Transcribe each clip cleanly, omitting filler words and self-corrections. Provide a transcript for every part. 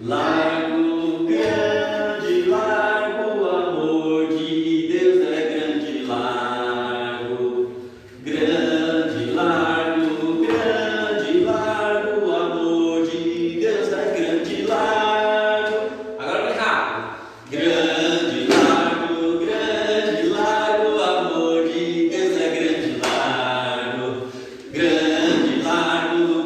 Largo, grande, largo, o amor de Deus é grande, largo, grande, largo, grande, largo, o amor de Deus é grande, largo. Agora vem rápido. Grande, largo, o amor de Deus é grande, largo, grande, largo,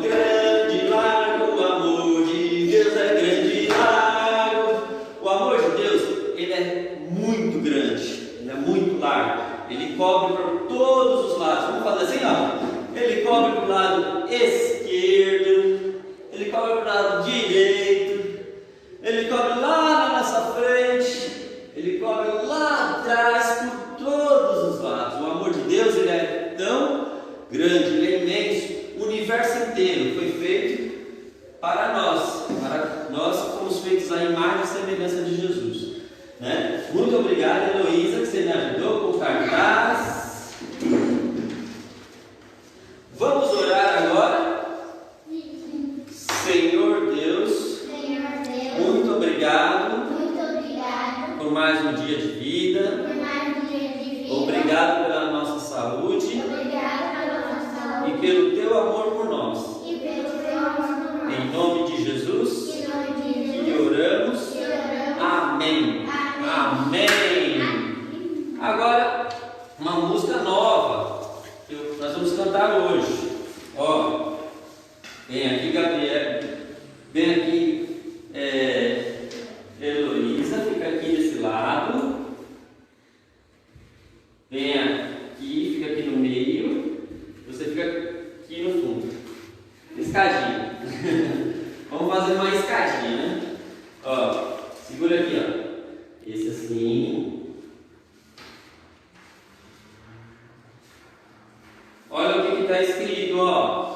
o amor de Deus é grande, largo. O amor de Deus, ele é muito grande, ele é muito largo, ele cobre por todos os lados. Vamos fazer assim, ó. Ele cobre para o lado esquerdo, ele cobre para o lado direito, ele cobre lá na nossa frente, ele cobre lá atrás, por todos os lados. O amor de Deus, ele é tão grande, ele é imenso. O universo inteiro foi feito para nós que fomos feitos à imagem e semelhança de Jesus, né? Muito obrigado, Heloísa, que você me ajudou com o cartaz. Vamos orar agora. Senhor Deus, muito obrigado por mais um dia de vida. Obrigado pela nossa saúde e pelo teu amor por nós. Em nome de Jesus, que oramos. Amém. Amém. Agora, uma música nova que nós vamos cantar hoje. Ó, vem aqui, Gabriel. Vem aqui, Heloísa. Fica aqui desse lado. Vem aqui, fica aqui no meio. Você fica aqui no fundo. Escadinha. Vamos fazer uma escadinha, né? Ó, segura aqui, ó. Esse assim. Olha o que está escrito, ó.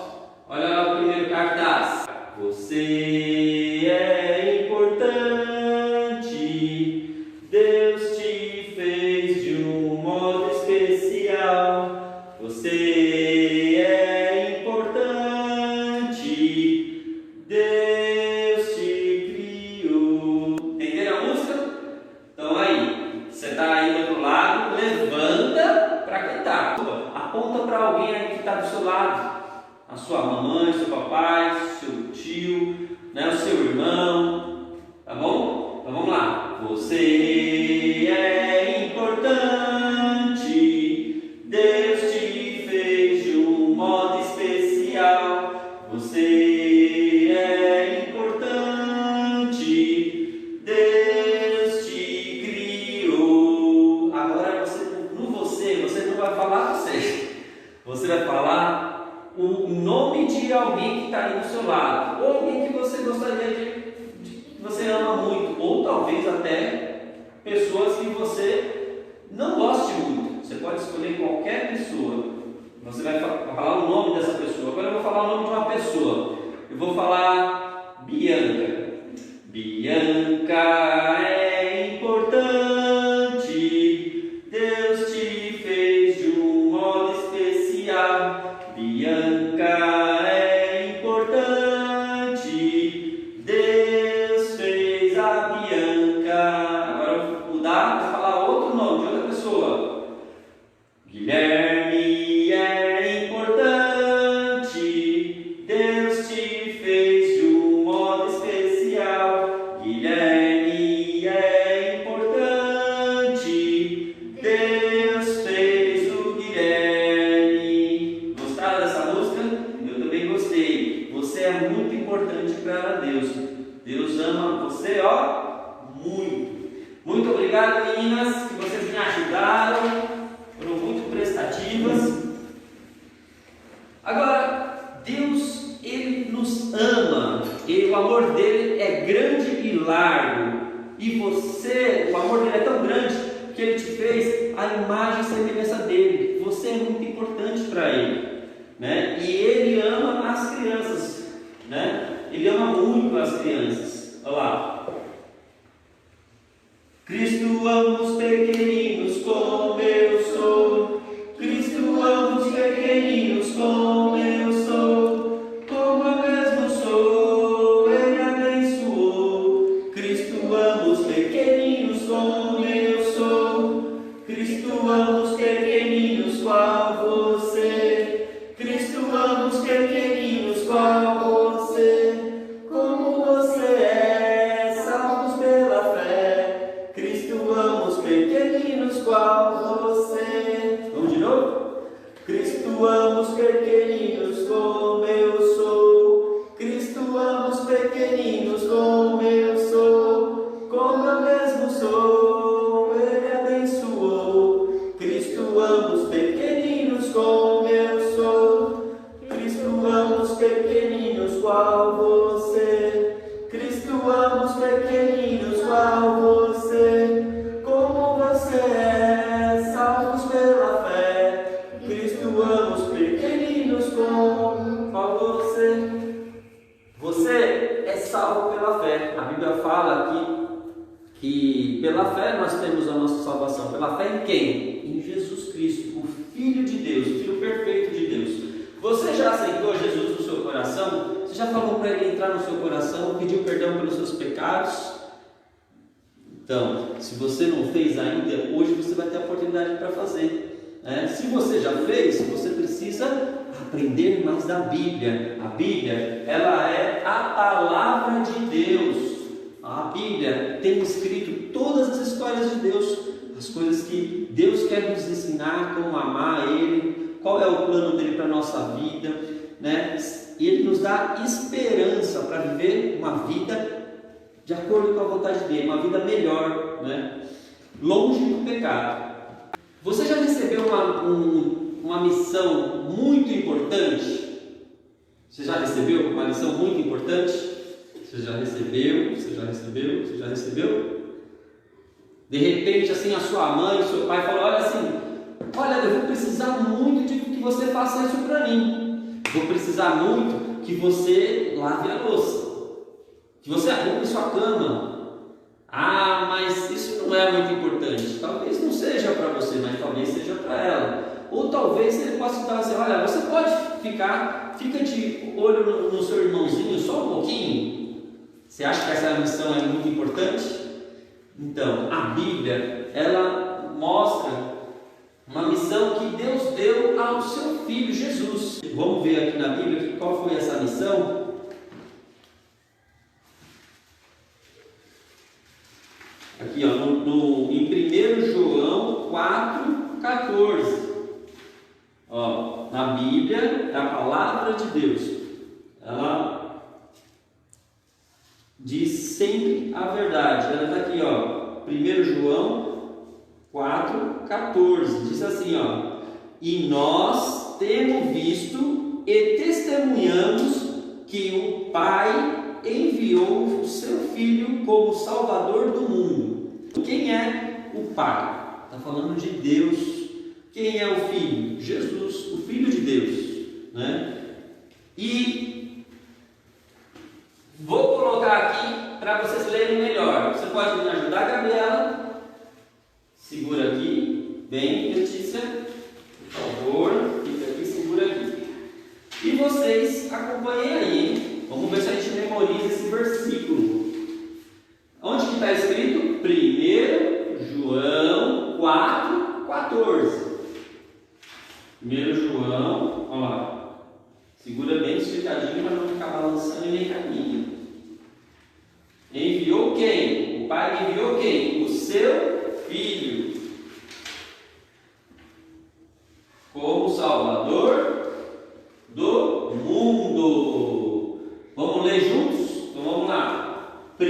Olha lá o primeiro cartaz. Você é importante. Deus te fez de um modo especial. Você é importante. Deus te criou. Entenderam a música? Então aí, você está aí do outro lado, levanta para cantar. Aponta para alguém aí que está do seu lado. A sua mamãe, seu papai, seu tio, né, o seu irmão. Tá bom? Então vamos lá. Você é importante. Deus te fez de um modo especial. Você é importante. Deus te criou. Agora você não vai falar você. Você vai falar o nome de alguém que está aí do seu lado, ou alguém que você gostaria que você ama muito, ou talvez até pessoas que você não goste muito. Você pode escolher qualquer pessoa. Você vai falar o nome dessa pessoa. Agora eu vou falar o nome de uma pessoa. Eu vou falar Bianca. Bianca é importante. Deus te fez de um modo especial. Bianca é importante. Deus fez a Bianca. Agora eu vou mudar para falar outro nome de outra pessoa. Guilherme é importante. Deus te fez de um modo especial. Guilherme é importante. Deus fez o Guilherme. Gostaram dessa música? Eu também gostei. Você é muito importante para Deus. Deus ama você, ó, muito. Muito obrigado, meninas, que vocês me ajudaram. Foram muito prestativas. Agora, Deus, Ele nos ama. O amor dele é grande e largo. E você, o amor dele é tão grande que Ele te fez a imagem e semelhança dele. Você é muito importante para Ele, né? E Ele ama as crianças, né? Ele ama muito as crianças. Olha lá. Cristo ama os pequeninos como eu sou. Cristo ama os pequeninos como eu sou. Como eu mesmo sou, Ele abençoou. pequeninos como eu sou, como eu mesmo sou, Ele abençoou. Cristo ama os pequeninos como eu sou, Cristo ama os pequeninos qual você, Cristo ama os pequeninos qual você, como você é, salvos pela fé. Cristo ama os pequeninos como qual você. Você é salvo pela fé. A Bíblia fala aqui que pela fé nós temos a nossa salvação. Pela fé em quem? Em Jesus Cristo, o Filho de Deus, o Filho perfeito de Deus. Você já aceitou Jesus no seu coração? Você já falou para Ele entrar no seu coração, pediu perdão pelos seus pecados? Então, se você não fez ainda, hoje você vai ter a oportunidade para fazer. Se você já fez, você precisa aprender mais da Bíblia. A Bíblia, ela é a palavra de Deus. A Bíblia tem escrito todas as histórias de Deus, as coisas que Deus quer nos ensinar, como amar Ele, qual é o plano dele para a nossa vida, E Ele nos dá esperança para viver uma vida de acordo com a vontade dele, uma vida melhor, longe do pecado. Você já recebeu uma missão muito importante? Você já recebeu uma missão muito importante? Você já recebeu? Você já recebeu? Você já recebeu? De repente, assim, a sua mãe, o seu pai falou: olha, eu vou precisar muito de que você faça isso para mim. Vou precisar muito que você lave a louça, que você arrume sua cama. Ah, mas isso não é muito importante. Talvez não seja para você, mas talvez seja para ela. Ou talvez ele possa estar assim: olha, você pode fica de olho no seu irmãozinho só um pouquinho. Você acha que essa missão é muito importante? Então, a Bíblia, ela mostra uma missão que Deus deu ao seu Filho Jesus. Vamos ver aqui na Bíblia qual foi essa missão. Aqui, em 1 João 4,14. Na Bíblia, a palavra de Deus, ela diz sempre a verdade. Ela está aqui, 1 João 4,14. Diz assim, e nós temos visto e testemunhamos que o Pai enviou o seu Filho como Salvador do mundo. Quem é o Pai? Está falando de Deus. Quem é o Filho? Jesus, o Filho de Deus, E vou colocar aqui para vocês lerem melhor. Você pode me ajudar, Gabriela? Segura aqui, bem, Letícia, por favor, fica aqui, segura aqui. E vocês acompanhem aí, hein? Vamos ver se a gente memoriza esse versículo. Onde que está escrito? 1 João 4,14. 1 João, olha lá. Segura bem esticadinho para não ficar balançando e nem caminho. Enviou quem? O Pai enviou quem? O seu Filho como Salvador do mundo. Vamos ler juntos? Então vamos lá. 1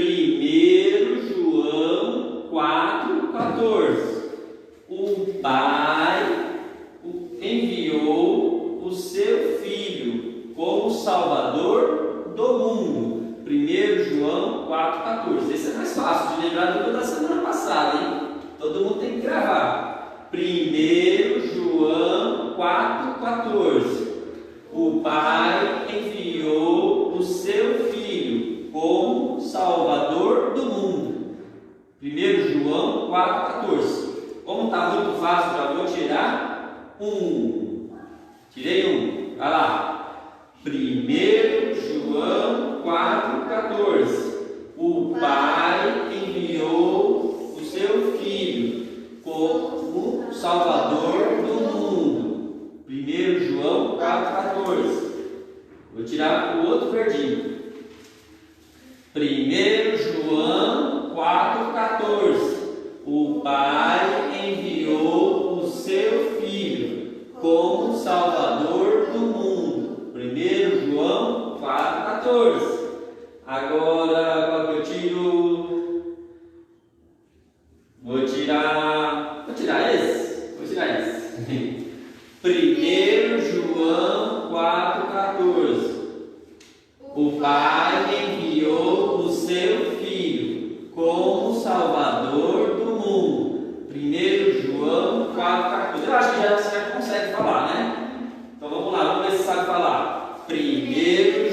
João 4,14. O Pai enviou o seu Filho como Salvador do mundo. 1 João 4,14. Esse é mais fácil de lembrar do que da semana passada, hein? Todo mundo tem que gravar. 1 João 4,14. O Pai enviou o seu Filho como Salvador do mundo. 1 João 4,14. Como está muito fácil, já vou tirar um. Tirei um. Vai lá. 1 João 4,14. O Pai enviou o seu Filho como Salvador do mundo. 1 João 4,14. Vou tirar o outro verdinho. 1 João 4,14. O Pai enviou o seu Filho como Salvador do mundo. 1 João 4,14. Agora agora, qual que eu tiro? Vou tirar esse. 1 João 4,14. O Pai enviou o seu Filho como Salvador do mundo. 1 João 4,14. Eu acho que você já consegue falar, né? Então vamos lá, vamos ver se sabe falar. 1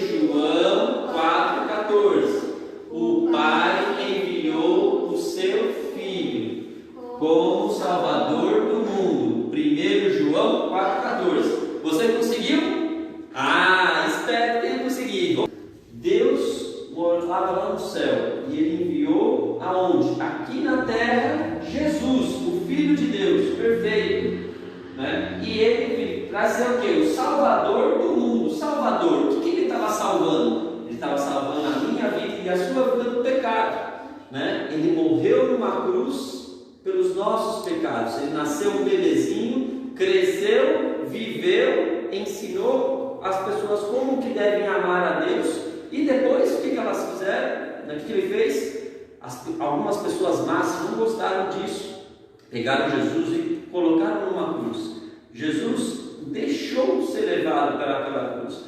João 4,14. O Pai enviou o seu Filho como Salvador do mundo. 1 João 4,14. Você conseguiu? Espero que tenha conseguido. Deus morava lá no céu e Ele enviou aonde? Aqui na terra, Jesus, o Filho de Deus, perfeito, né? E Ele veio trazer o que? O Salvador do mundo. Salvador, o que Ele estava salvando? Ele estava salvando a minha vida e a sua vida do pecado, né? Ele morreu numa cruz pelos nossos pecados. Ele nasceu um bebezinho, cresceu, viveu, ensinou as pessoas como que devem amar a Deus. E depois, o que elas fizeram? O que Ele fez? Algumas pessoas más não gostaram disso. Pegaram Jesus e colocaram numa cruz. Jesus deixou ser levado pela cruz.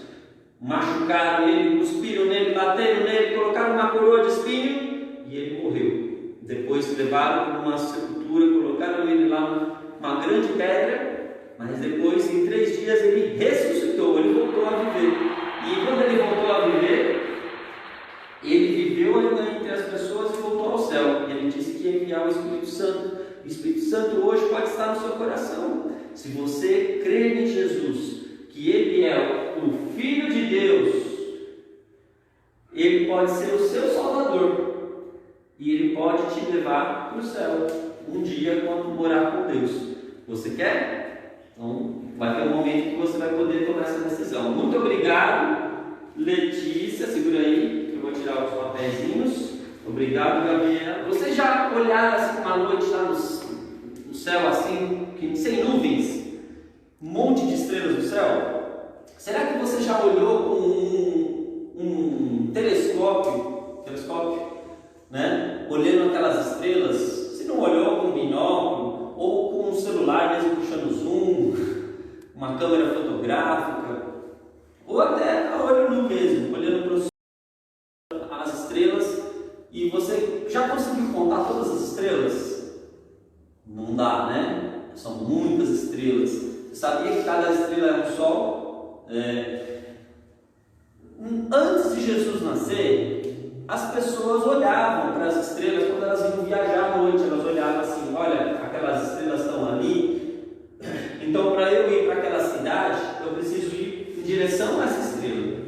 Machucaram Ele, cuspiram nele, bateram nele, colocaram uma coroa de espinho e Ele morreu. Depois levaram para uma sepultura, colocaram Ele lá numa grande pedra. Mas depois, em 3 dias, Ele ressuscitou, Ele voltou a viver. E quando Ele voltou a viver, Ele viveu ainda entre as pessoas e voltou ao céu. E Ele disse que ia enviar o Espírito Santo. O Espírito Santo hoje pode estar no seu coração. Se você crer em Jesus, que Ele é o Filho de Deus, Ele pode ser o seu Salvador. E Ele pode te levar para o céu um dia quando morar com Deus. Você quer? Então, vai ter um momento que você vai poder tomar essa decisão. Muito obrigado, Letícia. Segura aí, que eu vou tirar os papeizinhos. Obrigado, Gabriela. Vocês já olharam assim uma noite lá no céu, assim, sem nuvens? Um monte de estrelas no céu? Será que você já olhou com um telescópio, né? Olhando aquelas estrelas? Você não olhou com um binóculo? Ou com um celular mesmo puxando zoom, uma câmera fotográfica, ou até a olho nu mesmo, olhando para as estrelas, e você já conseguiu contar todas as estrelas? Não dá, né? São muitas estrelas. Você sabia que cada estrela é um sol? Antes de Jesus nascer, as pessoas olhavam para as estrelas quando elas iam viajar à noite. Elas olhavam assim: olha, aquelas estrelas estão ali, então para eu ir para aquela cidade, eu preciso ir em direção a essa estrela.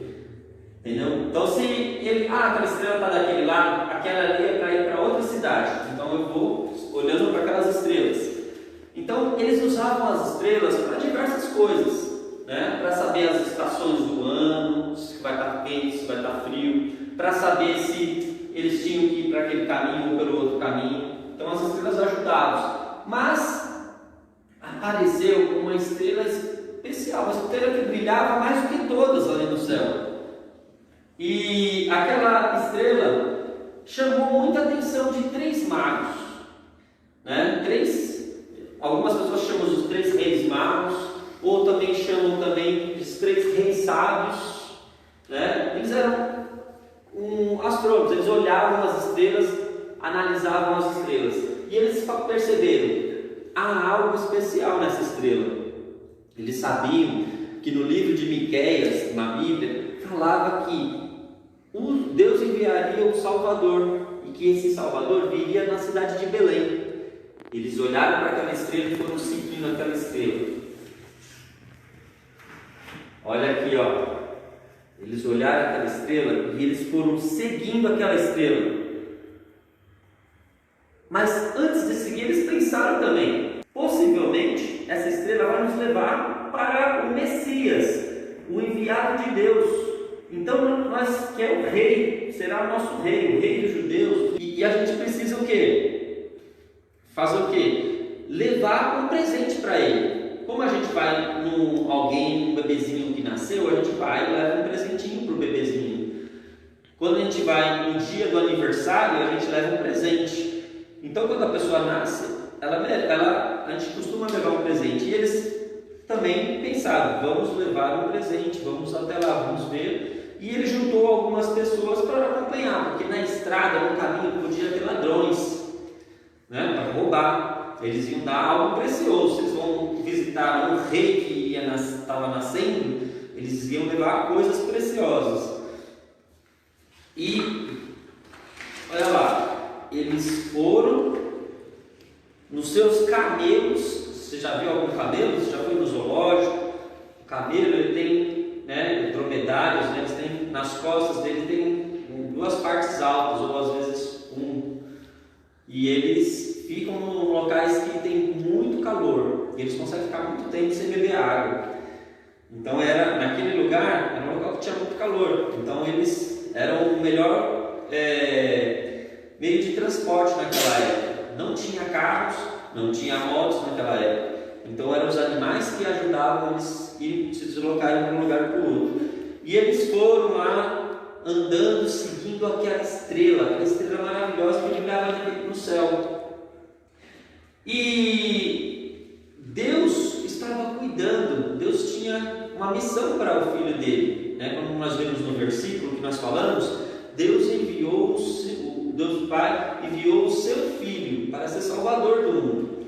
Entendeu? Então, se aquela estrela está daquele lado, aquela ali é para ir para outra cidade, então eu vou olhando para aquelas estrelas. Então, eles usavam as estrelas para diversas coisas, né? Para saber as estações do ano, se vai estar quente, se vai estar frio, para saber se eles tinham que ir para aquele caminho ou pelo outro caminho. Então as estrelas ajudavam. Mas apareceu uma estrela especial, uma estrela que brilhava mais do que todas ali no céu. E aquela estrela chamou muita atenção de 3 magos, né? Algumas pessoas chamam os 3 reis magos, ou também chamam os 3 reis sábios, né? Eles eram astrônomos, eles olhavam as estrelas, analisavam as estrelas, e eles perceberam: há algo especial nessa estrela. Eles sabiam que no livro de Miqueias, na Bíblia, falava que Deus enviaria um Salvador, e que esse Salvador viria na cidade de Belém. Eles olharam para aquela estrela e foram seguindo aquela estrela. Olha aqui, ó. Eles olharam aquela estrela e eles foram seguindo aquela estrela. Mas antes de seguir, eles pensaram também: possivelmente essa estrela vai nos levar para o Messias, o enviado de Deus. Então nós, que é o rei, será o nosso rei, o rei dos judeus. E a gente precisa o quê? Fazer o quê? Levar um presente para ele. Como a gente vai um bebezinho que nasceu, a gente vai e leva um presentinho para o bebezinho. Quando a gente vai no dia do aniversário, a gente leva um presente. Então, quando a pessoa nasce, a gente costuma levar um presente. E eles também pensaram, vamos levar um presente, vamos até lá, vamos ver. E ele juntou algumas pessoas para acompanhar, porque na estrada, no caminho, podia ter ladrões, né, para roubar. Eles iam dar algo precioso. Eles vão visitar um rei que estava nascendo, eles iam levar coisas preciosas. E olha lá, eles foram nos seus camelos. Você já viu algum camelo? Você já foi no zoológico? O camelo, ele tem, né, dromedários, né, eles têm, nas costas dele tem duas partes altas, ou às vezes e eles ficam em locais que tem muito calor, e eles conseguem ficar muito tempo sem beber água. Então naquele lugar era um local que tinha muito calor, então eles eram o melhor meio de transporte naquela época. Não tinha carros, não tinha motos naquela época, então eram os animais que ajudavam eles a se deslocarem de um lugar para o outro. E eles foram lá andando, seguindo aquela estrela maravilhosa que brilhava no céu. E Deus estava cuidando, Deus tinha uma missão para o filho dele, né? Como nós vemos no versículo que nós falamos, Deus Deus Pai enviou o seu filho para ser salvador do mundo.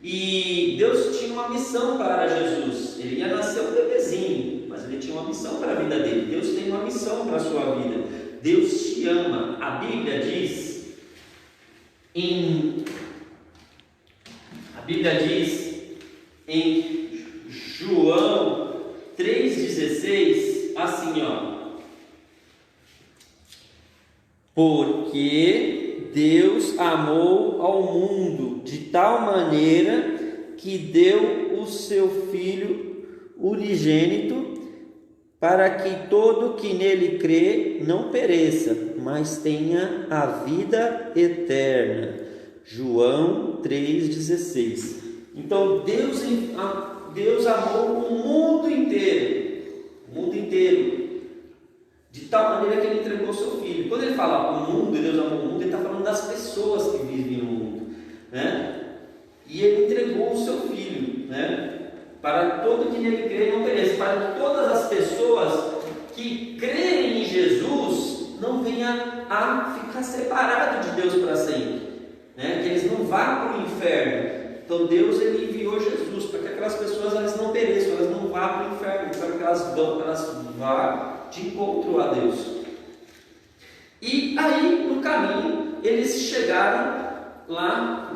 E Deus tinha uma missão para Jesus. Ele ia nascer um bebezinho, mas ele tinha uma missão para a vida dele. Deus tem uma missão para a sua vida. Deus te ama. A Bíblia diz em João 3,16 assim, porque Deus amou ao mundo de tal maneira que deu o seu Filho unigênito, para que todo que nele crê não pereça, mas tenha a vida eterna. João 3,16. Então Deus amou o mundo inteiro, de tal maneira que ele entregou o seu Filho. Quando ele fala o mundo, Deus amou o mundo, ele está falando das pessoas que vivem no mundo, né? E ele entregou o seu Filho, né? Para todo que nele crê não pereça, para que todas as pessoas que creem em Jesus não venham a ficar separados de Deus para sempre, né? Que eles não vá para o inferno. Então Deus, ele enviou Jesus para que aquelas pessoas elas não pereçam, elas não vá para o inferno, para que elas vá de encontro a Deus. E aí no caminho eles chegaram lá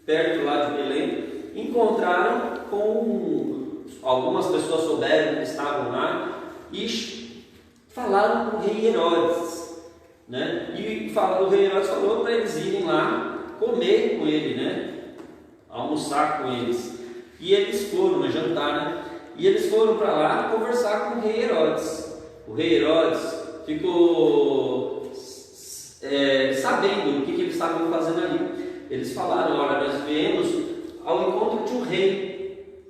perto lá de Belém, encontraram com algumas pessoas, souberam que estavam lá e falaram com o rei Herodes, né? E o rei Herodes falou para eles irem lá comer com ele, né? Almoçar com eles. E eles foram, né? Jantar, né? E eles foram para lá conversar com o rei Herodes. O rei Herodes ficou sabendo o que eles estavam fazendo ali. Eles falaram: olha, nós viemos ao encontro de um rei,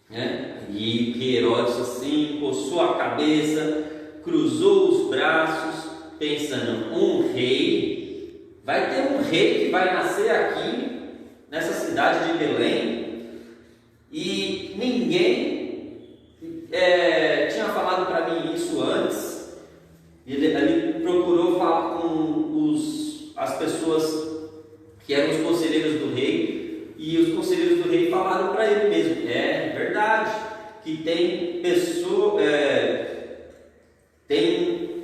né? E que Herodes assim coçou a cabeça, cruzou os braços, pensando: um rei? Vai ter um rei que vai nascer aqui nessa cidade de Belém? E ninguém tinha falado para mim isso antes. Ele procurou falar com as pessoas que eram os conselheiros do rei, e os conselheiros do rei falaram para ele mesmo: é verdade que tem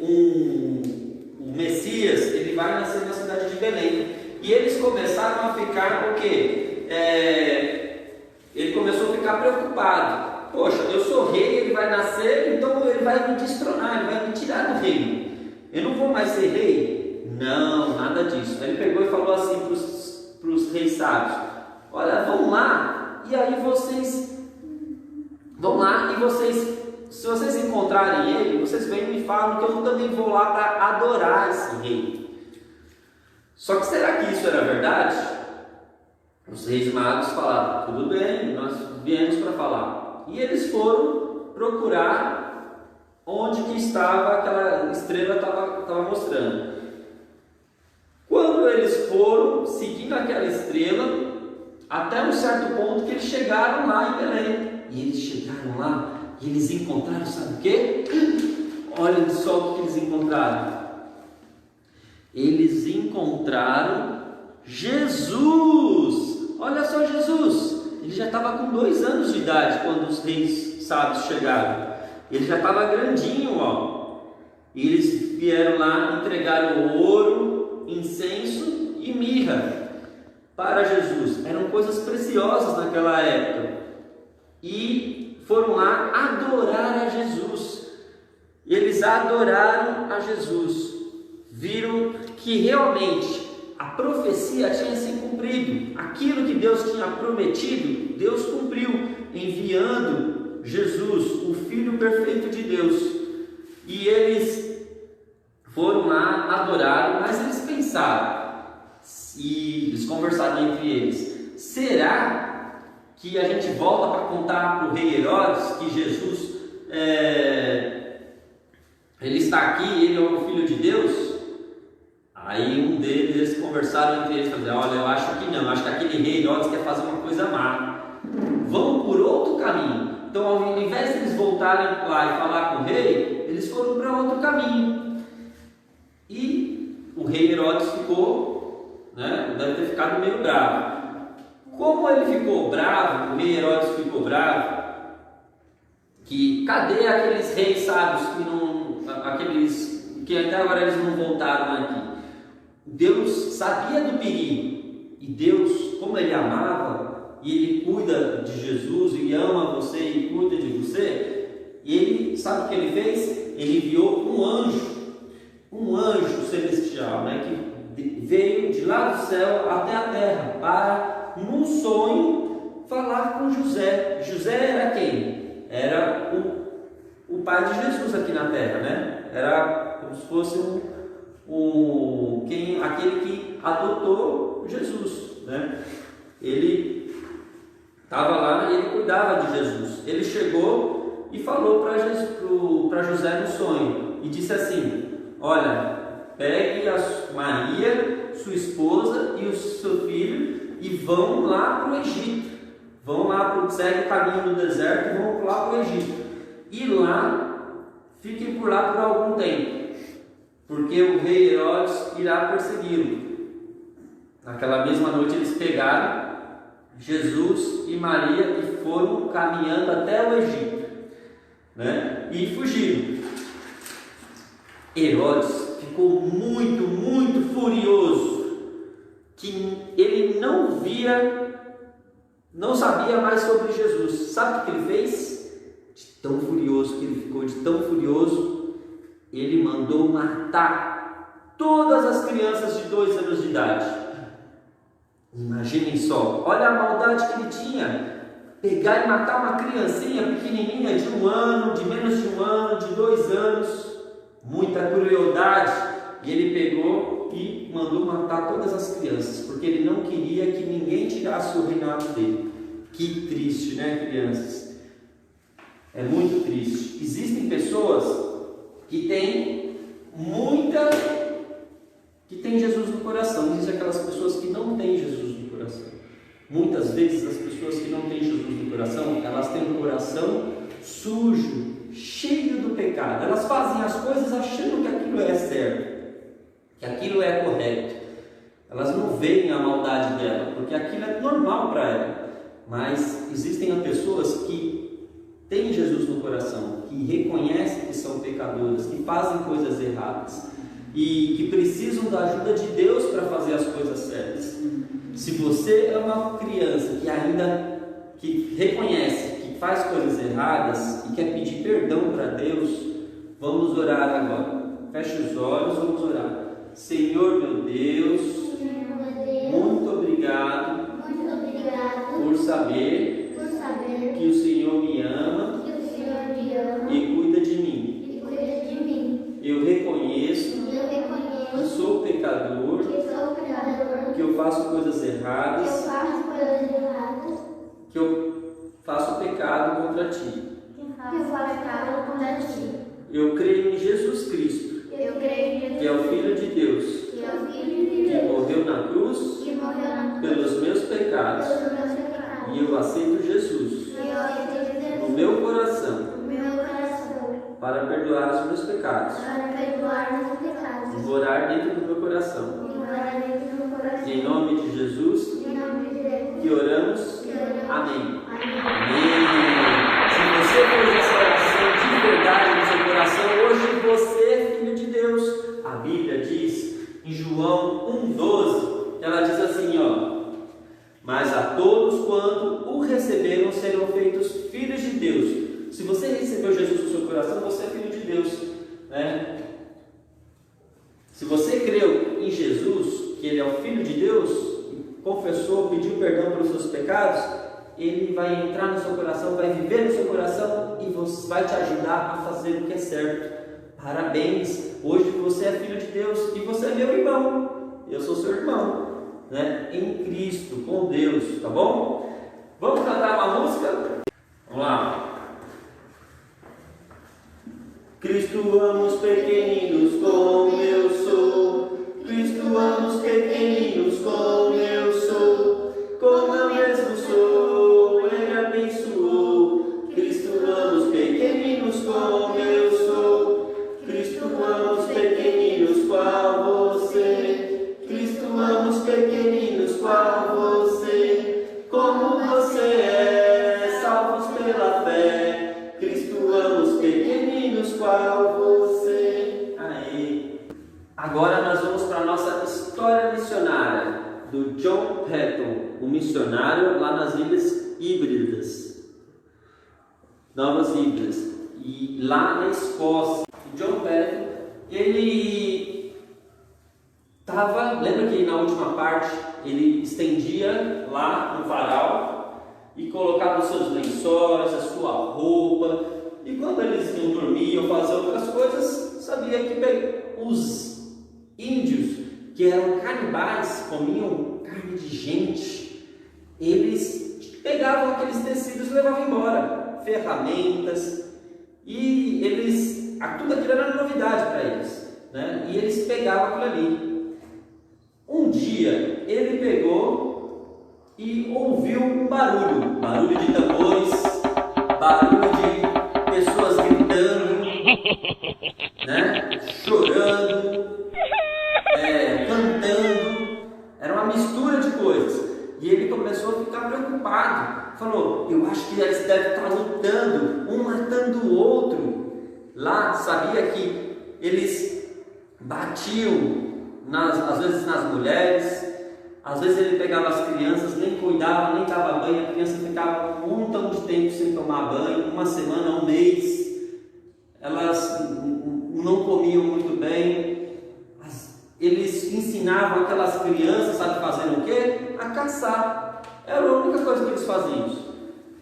o Messias, ele vai nascer na cidade de Belém. E eles começaram a ficar o quê? Ele começou a ficar preocupado. Poxa, eu sou rei, ele vai nascer, então ele vai me destronar, ele vai me tirar do reino. Eu não vou mais ser rei? Não, nada disso. Aí ele pegou e falou assim para os reis sábios: olha, vão lá, e aí vocês vão lá e se vocês encontrarem ele, vocês vêm e me falam que eu também vou lá para adorar esse rei. Só que será que isso era verdade? Os reis magos falaram: tudo bem, nós viemos para falar. E eles foram procurar onde que estava aquela estrela estava mostrando. Quando eles foram seguindo aquela estrela, até um certo ponto que eles chegaram lá em Belém. E eles chegaram lá e eles encontraram, sabe o quê? Olha só o que eles encontraram. Eles encontraram Jesus. Olha só Jesus. Ele já estava com 2 anos de idade quando os reis sábios chegaram. Ele já estava grandinho, ó. E eles vieram lá, entregaram ouro, incenso e mirra para Jesus. Eram coisas preciosas naquela época. E foram lá adorar a Jesus. Eles adoraram a Jesus. Viram que realmente a profecia tinha se cumprido. Aquilo que Deus tinha prometido, Deus cumpriu, enviando Jesus, o Filho perfeito de Deus. E eles foram lá, adoraram, mas eles pensaram, e eles conversaram entre eles: será que a gente volta para contar para o rei Herodes que Jesus ele está aqui, ele é o Filho de Deus? Aí um deles, eles conversaram entre eles e falaram: olha, eu acho que não, acho que aquele rei Herodes quer fazer uma coisa má, vão por outro caminho. Então, ao invés de eles voltarem lá e falar com o rei, eles foram para outro caminho. E o rei Herodes ficou, deve ter ficado meio bravo. Como ele ficou bravo, o rei Herodes ficou bravo, que cadê aqueles reis sábios que até agora eles não voltaram aqui? Deus sabia do perigo, e Deus, como Ele amava, e Ele cuida de Jesus, e ama você, e cuida de você, Ele, sabe o que Ele fez? Ele enviou um anjo celestial, que veio de lá do céu até a terra, para, num sonho, falar com José. José era quem? Era o pai de Jesus aqui na terra, Era como se fosse aquele que adotou Jesus, Ele estava lá e ele cuidava de Jesus. Ele chegou e falou para José no sonho e disse assim: olha, pegue a Maria, sua esposa, e o seu filho e vão lá para o Egito. Vão lá, segue o caminho do deserto e vão lá para o Egito. E lá, fiquem por lá por algum tempo, porque o rei Herodes irá persegui-lo. Naquela mesma noite eles pegaram Jesus e Maria e foram caminhando até o Egito, e fugiram. Herodes ficou muito, muito furioso, que ele não sabia mais sobre Jesus. Sabe o que ele fez? De tão furioso que ele ficou, de tão furioso, ele mandou matar todas as crianças de 2 anos de idade. Imaginem só, olha a maldade que ele tinha, pegar e matar uma criancinha pequenininha de 1 ano, de menos de 1 ano, de 2 anos, muita crueldade. E ele pegou e mandou matar todas as crianças, porque ele não queria que ninguém tirasse o reinado dele. Que triste, crianças? É muito triste. Existem pessoas que têm Jesus no coração. Existem aquelas pessoas que não têm Jesus no coração. Muitas vezes as pessoas que não têm Jesus no coração, elas têm um coração sujo, cheio do pecado. Elas fazem as coisas achando que aquilo é certo, que aquilo é correto. Elas não veem a maldade dela, porque aquilo é normal para ela. Mas existem pessoas que têm Jesus no coração, que reconhecem que são pecadoras, que fazem coisas erradas e que precisam da ajuda de Deus para fazer as coisas certas. Se você é uma criança que reconhece que faz coisas erradas e quer pedir perdão para Deus, vamos orar agora. Feche os olhos, vamos orar. Senhor meu Deus, muito obrigado por saber que o Senhor me ama e cuida de mim. Eu reconheço que sou pecador, que eu faço coisas erradas, que eu faço pecado contra Ti. Eu creio em Jesus Cristo, que é o Filho de Deus, que morreu na cruz pelos meus pecados. E eu aceito Jesus no meu coração para perdoar os meus pecados. E morar dentro do meu coração. Em nome de Jesus, que oramos. Amém. Se você fez essa oração de verdade no seu coração, hoje você é filho de Deus. A Bíblia diz em João 1,12, ela diz assim, mas a todos quanto o receberam serão feitos filhos de Deus. Se você recebeu Jesus no seu coração, você é filho de Deus, né? Se você creu em Jesus, que Ele é o Filho de Deus, confessou, pediu perdão pelos seus pecados, Ele vai entrar no seu coração, vai viver no seu coração e vai te ajudar a fazer o que é certo. Parabéns! Hoje você é filho de Deus e você é meu irmão. Eu sou seu irmão, né? Em Cristo, com Deus, tá bom? Vamos cantar uma música? Vamos lá. Cristo ama os pequeninos como eu sou. Cristo ama os pequeninos como eu sou. Como eu mesmo sou, Ele abençoou. Cristo ama os pequeninos como eu sou. Cristo ama os pequeninos qual você. Cristo ama os pequeninos qual você. Como você é, salvos pela fé. Cristo ama os pequeninos qual você. Aí. Agora nós vamos para a nossa história missionária do John Patton, um missionário lá nas Ilhas Híbridas, Novas Híbridas, e lá na Escócia. O John Patton, ele estava, lembra que na última parte ele estendia lá no varal e colocava os seus lençóis, a sua roupa, e quando eles iam dormir ou fazer outras coisas, sabia que os índios, que eram canibais, comiam carne de gente, eles pegavam aqueles tecidos e levavam embora, ferramentas, e eles, tudo aquilo era novidade para eles, né? E eles pegavam aquilo ali. Um dia ele pegou e ouviu um barulho de tambores, barulho de pessoas gritando, né? Chorando, cantando, era uma mistura de coisas. E ele começou a ficar preocupado. Falou: eu acho que eles devem estar lutando, um matando o outro. Lá, sabia que eles batiam às vezes nas mulheres, às vezes ele pegava as crianças, nem cuidava, nem dava banho, a criança ficava um montão de tempo sem tomar banho, uma semana, um mês, elas não comiam muito bem. Eles ensinavam aquelas crianças, sabe, fazendo o quê? A caçar. Era a única coisa que eles faziam.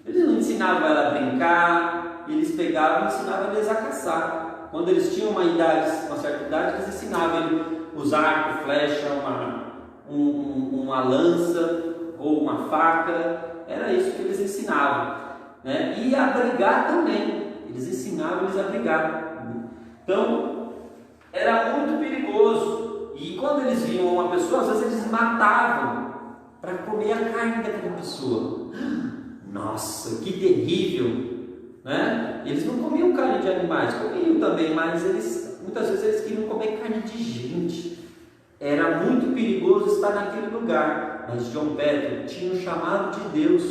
Eles não ensinavam ela a brincar, eles pegavam e ensinavam eles a caçar. Quando eles tinham uma certa idade, eles ensinavam ele a usar arco, flecha, uma lança ou uma faca. Era isso que eles ensinavam, né? E a brigar também. Eles ensinavam eles a brigar. Então, era muito perigoso. E quando eles viam uma pessoa, às vezes eles matavam para comer a carne daquela pessoa. Nossa, que terrível, né? Eles não comiam carne de animais, comiam também, mas muitas vezes eles queriam comer carne de gente. Era muito perigoso estar naquele lugar. Mas John Patton tinha um chamado de Deus.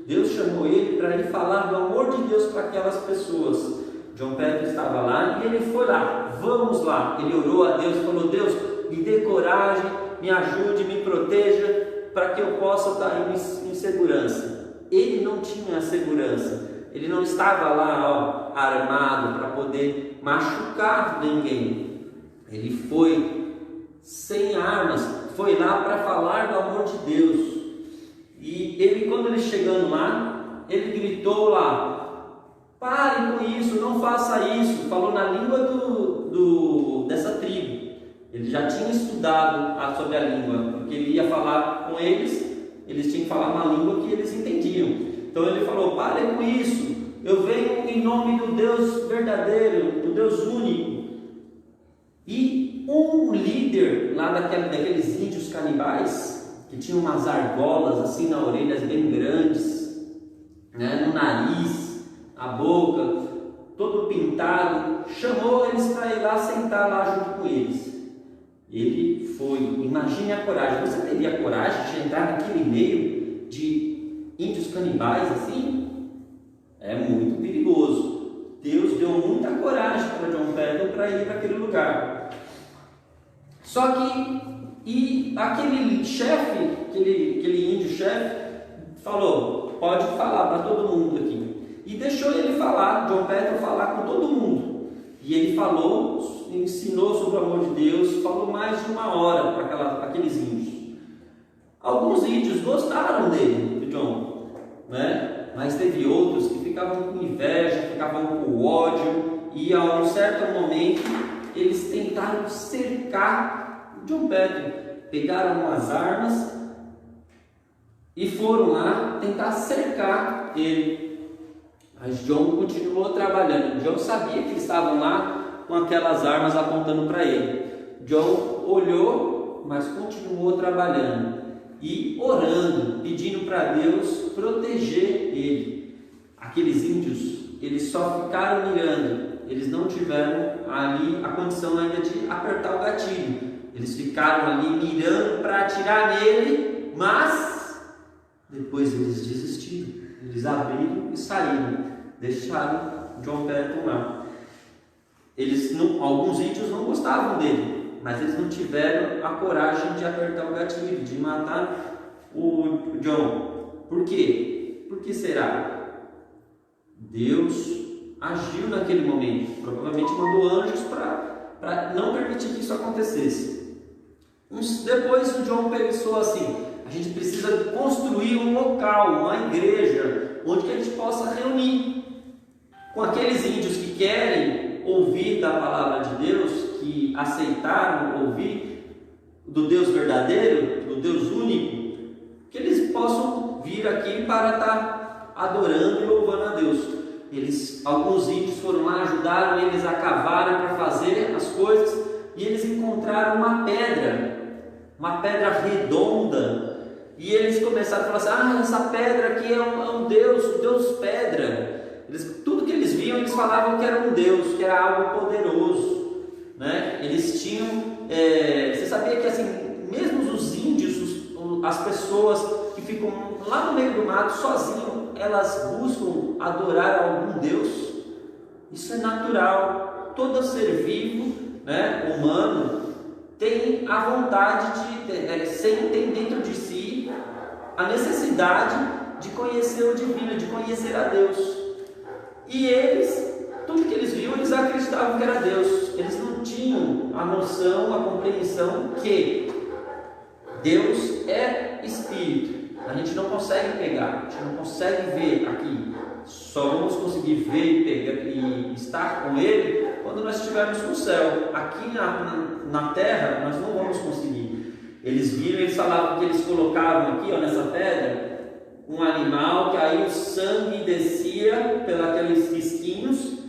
Deus chamou ele para ir falar do amor de Deus para aquelas pessoas. John Patton estava lá e ele foi lá. Vamos lá. Ele orou a Deus e falou: Deus, me dê coragem, me ajude, me proteja, para que eu possa estar em segurança. Ele não tinha segurança, ele não estava lá armado para poder machucar ninguém. Ele foi sem armas, foi lá para falar do amor de Deus. E ele, quando ele chegando lá, ele gritou lá: pare com isso, não faça isso. Falou na língua dessa tribo. Ele já tinha estudado sobre a língua, porque ele ia falar com eles tinham que falar uma língua que eles entendiam. Então ele falou: pare com isso, eu venho em nome do Deus verdadeiro, do um Deus único. E um líder lá daqueles índios canibais, que tinha umas argolas assim nas orelhas bem grandes, né, no nariz, na boca, todo pintado, chamou eles para ir lá sentar lá junto com eles. Ele foi. Imagine a coragem. Você teria coragem de entrar naquele meio de índios canibais assim? É muito perigoso. Deus deu muita coragem para John Patton para ir para aquele lugar. Só que aquele chefe, aquele índio chefe, falou: pode falar para todo mundo aqui. E deixou ele falar, John Patton falar com todo mundo. E ele falou, ensinou sobre o amor de Deus, falou mais de 1 hora para aqueles índios. Alguns índios gostaram dele, de John, né? Mas teve outros que ficavam com inveja, ficavam com ódio, e a um certo momento eles tentaram cercar John Patton. Pegaram umas armas e foram lá tentar cercar ele. Mas John continuou trabalhando. John sabia que eles estavam lá com aquelas armas apontando para ele. John olhou, mas continuou trabalhando e orando, pedindo para Deus proteger ele. Aqueles índios, eles só ficaram mirando. Eles não tiveram ali a condição ainda de apertar o gatilho. Eles ficaram ali mirando para atirar nele, mas depois eles desistiram. Eles abriram e saíram. Deixaram John Patton lá. Alguns índios não gostavam dele, mas eles não tiveram a coragem de apertar o gatilho, de matar o John. Por quê? Por que será? Deus agiu naquele momento. Provavelmente mandou anjos para não permitir que isso acontecesse. Depois o John pensou assim: a gente precisa construir um local, uma igreja, onde que a gente possa reunir com aqueles índios que querem ouvir da palavra de Deus, que aceitaram ouvir do Deus verdadeiro, do Deus único, que eles possam vir aqui para estar adorando e louvando a Deus. Alguns índios foram lá, ajudaram eles a cavarem para fazer as coisas, e eles encontraram uma pedra redonda, e eles começaram a falar assim: essa pedra aqui é um Deus, o Deus pedra. Tudo que eles viam, eles falavam que era um Deus, que era algo poderoso, né? Eles tinham, você sabia que assim, mesmo os índios, as pessoas que ficam lá no meio do mato sozinhos, elas buscam adorar algum Deus? Isso é natural. Todo ser vivo, né, humano, tem a vontade tem dentro de si a necessidade de conhecer o divino, de conhecer a Deus. E tudo que eles viam, eles acreditavam que era Deus. Eles não tinham a noção, a compreensão que Deus é Espírito. A gente não consegue pegar, a gente não consegue ver aqui. Só vamos conseguir ver e pegar e estar com Ele quando nós estivermos no céu. Aqui na terra nós não vamos conseguir. Eles viram, eles falavam que eles colocavam aqui, nessa pedra, um animal, que aí o sangue descia pelos risquinhos,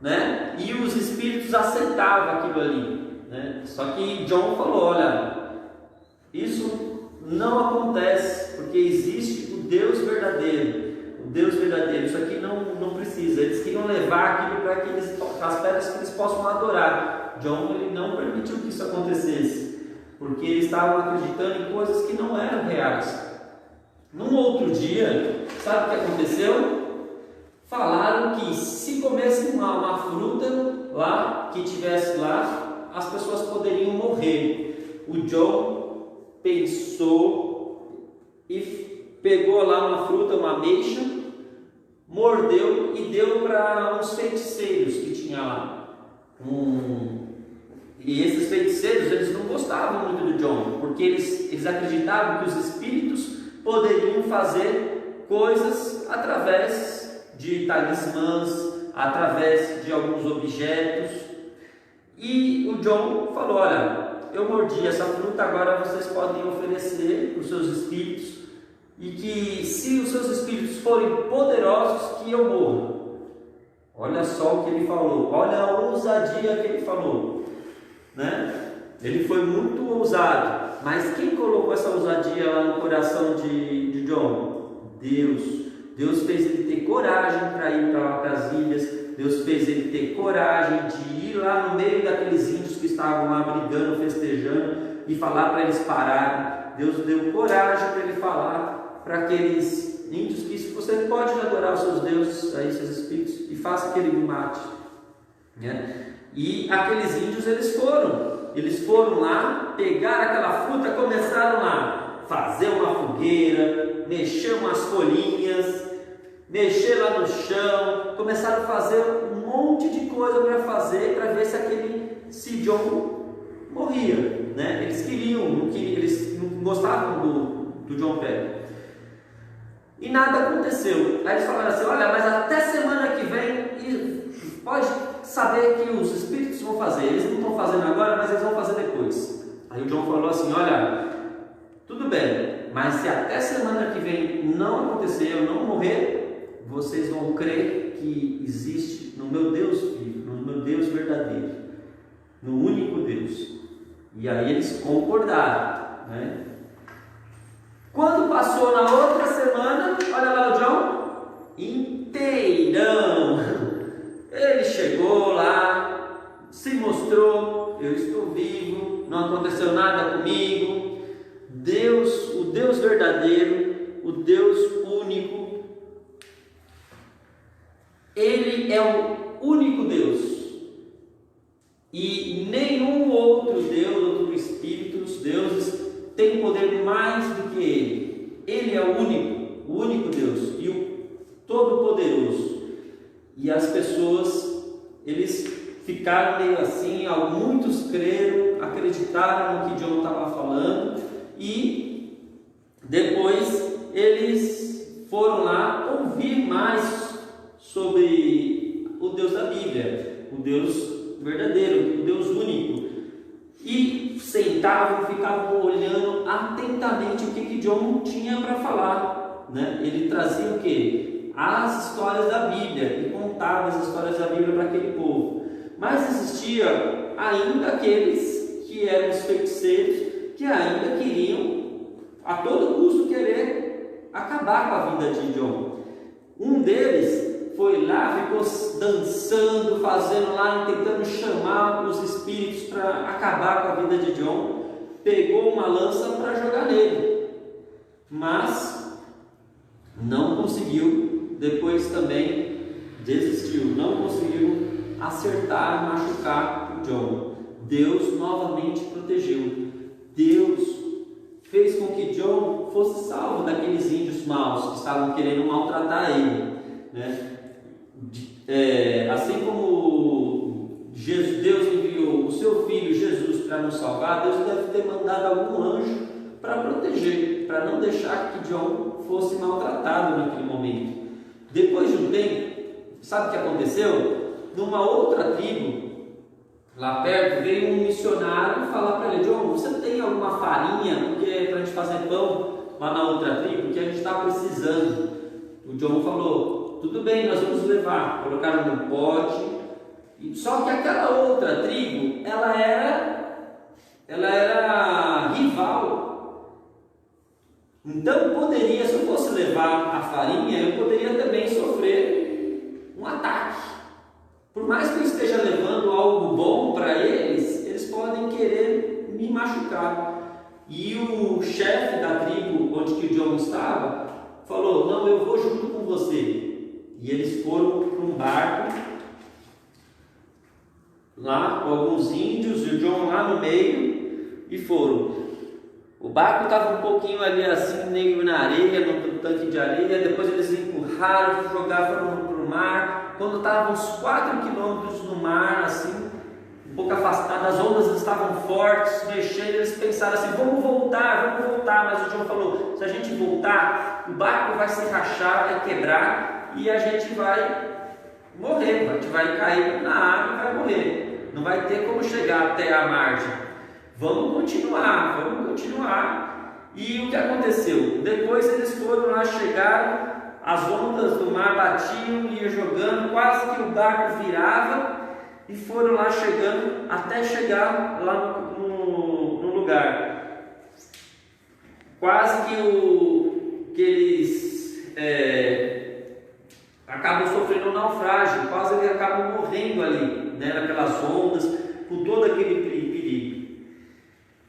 né? E os espíritos aceitavam aquilo ali, né? Só que John falou: olha, isso não acontece, porque existe o Deus verdadeiro. O Deus verdadeiro, isso aqui não precisa. Eles queriam levar aquilo para as pedras que eles possam adorar. John, ele não permitiu que isso acontecesse, porque eles estavam acreditando em coisas que não eram reais. Num outro dia, sabe o que aconteceu? Falaram que se comesse uma fruta lá, que tivesse lá, as pessoas poderiam morrer. O John pensou e pegou lá uma fruta, uma ameixa, mordeu e deu para uns feiticeiros que tinha lá. E esses feiticeiros, eles não gostavam muito do John, porque eles acreditavam que os espíritos poderiam fazer coisas através de talismãs, através de alguns objetos. E o John falou: olha, eu mordi essa fruta, agora vocês podem oferecer para os seus espíritos, e que se os seus espíritos forem poderosos, que eu morra. Olha só o que ele falou, olha a ousadia que ele falou, né? Ele foi muito ousado, mas quem colocou essa ousadia lá no coração de John? Deus fez ele ter coragem para ir para as ilhas, Deus fez ele ter coragem de ir lá no meio daqueles índios que estavam lá brigando, festejando, e falar para eles pararem. Deus deu coragem para ele falar para aqueles índios que você pode adorar os seus deuses, aí seus espíritos, e faça que ele me mate, né? E aqueles índios eles foram lá, pegaram aquela fruta, começaram lá fazer uma fogueira, mexer umas folhinhas, mexer lá no chão, começaram a fazer um monte de coisa para fazer, para ver se John morria, né? Eles eles não gostavam do John Pelly. E nada aconteceu. Aí eles falaram assim: olha, mas até semana que vem pode saber que os espíritos vão fazer. Eles não estão fazendo agora, mas eles vão fazer depois. Aí o John falou assim: olha, tudo bem, mas se até semana que vem não acontecer, eu não morrer, vocês vão crer que existe no meu Deus vivo, no meu Deus verdadeiro, no único Deus. E aí eles concordaram, né? Quando passou na outra semana, olha lá o John, inteirão. Ele chegou lá, se mostrou: eu estou vivo, não aconteceu nada comigo. Deus, o Deus verdadeiro, o Deus único, Ele é o único Deus. E nenhum outro Deus, outro Espírito, os deuses, tem poder mais do que Ele. Ele é o único Deus e o Todo-Poderoso. E as pessoas, eles ficaram meio assim, muitos creram, acreditaram no que John estava falando, e depois eles foram lá ouvir mais sobre o Deus da Bíblia, o Deus verdadeiro, o Deus único, e sentavam, ficavam olhando atentamente o que John tinha para falar, né? Ele trazia o que? As histórias da Bíblia, e contava as histórias da Bíblia para aquele povo. Mas existia ainda aqueles que eram os feiticeiros, que ainda queriam a todo custo querer acabar com a vida de John. Um deles foi lá, ficou dançando, fazendo lá, tentando chamar os espíritos para acabar com a vida de John. Pegou uma lança para jogar nele, mas não conseguiu. Depois também desistiu, não conseguiu acertar, machucar o John. Deus novamente protegeu. Deus fez com que John fosse salvo daqueles índios maus que estavam querendo maltratar ele, né? Assim como Deus enviou o seu filho Jesus para nos salvar, Deus deve ter mandado algum anjo para proteger, para não deixar que John fosse maltratado naquele momento. Depois de um tempo, sabe o que aconteceu? Numa outra tribo, lá perto, veio um missionário falar para ele: John, você tem alguma farinha para a gente fazer pão lá na outra tribo? Que a gente está precisando. O John falou: tudo bem, nós vamos levar. Colocaram no pote. Só que aquela outra tribo, ela era rival. Então poderia, se eu fosse levar a farinha, eu poderia também sofrer um ataque. Por mais que eu esteja levando algo bom para eles, eles podem querer me machucar. E o chefe da tribo onde que o John estava falou: não, eu vou junto com você. E eles foram para um barco lá com alguns índios e o John lá no meio, e foram. O barco estava um pouquinho ali assim, meio na areia, no tanque de areia. Depois eles empurraram, jogaram para o mar. Quando estavam uns 4 quilômetros no mar, assim, um pouco afastado, as ondas estavam fortes, mexendo. Eles pensaram assim: vamos voltar. Mas o John falou: se a gente voltar, o barco vai se rachar, vai quebrar e a gente vai morrer. A gente vai cair na água e vai morrer. Não vai ter como chegar até a margem. Vamos continuar. E o que aconteceu? Depois eles foram lá, chegaram as ondas do mar batiam e ia jogando, quase que o barco virava, e foram lá chegando, até chegar lá no lugar. Quase que eles acabam sofrendo um naufrágio, quase eles acabam morrendo ali, né, naquelas ondas, com todo aquele perigo.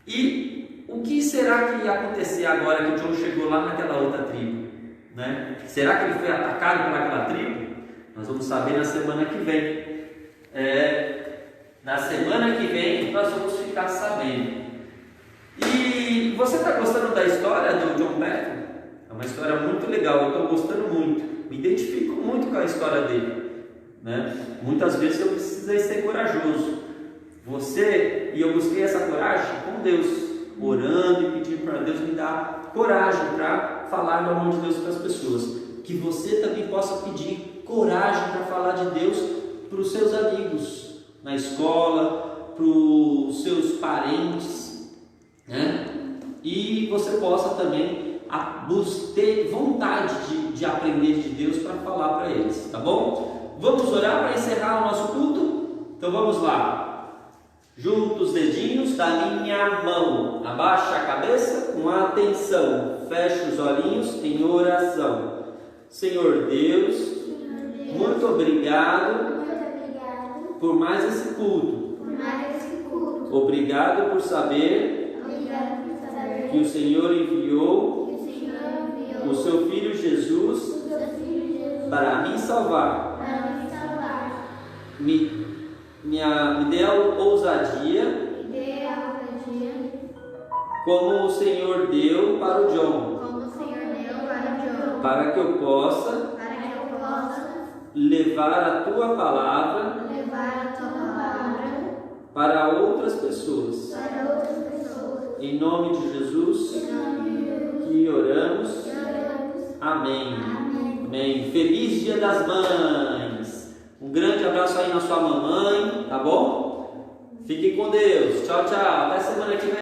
E o que será que ia acontecer agora que John chegou lá naquela outra tribo? Né? Será que ele foi atacado por aquela tribo? Nós vamos saber na semana que vem. Na semana que vem nós vamos ficar sabendo. E você está gostando da história do John Bethel? É uma história muito legal, eu estou gostando muito. Me identifico muito com a história dele. Né? Muitas vezes eu precisei ser corajoso. E eu busquei essa coragem com Deus, orando e pedindo para Deus me dar coragem para falar do amor de Deus para as pessoas. Que você também possa pedir coragem para falar de Deus para os seus amigos, na escola, para os seus parentes, né? E você possa também ter vontade de aprender de Deus para falar para eles, tá bom? Vamos orar para encerrar o nosso culto? Então vamos lá. Junta os dedinhos da minha mão, abaixa a cabeça com atenção, fecha os olhinhos em oração. Senhor Deus, muito obrigado por mais esse culto. Obrigado por saber que o Senhor enviou o seu Filho Jesus para me salvar. Me dê a ousadia como o Senhor deu para o John, para que eu possa levar a tua palavra para outras pessoas. Em nome de Jesus que oramos. Amém. Amém. Feliz Dia das Mães. Um grande abraço aí na sua mamãe, tá bom? Fiquem com Deus. Tchau, tchau. Até semana que vem.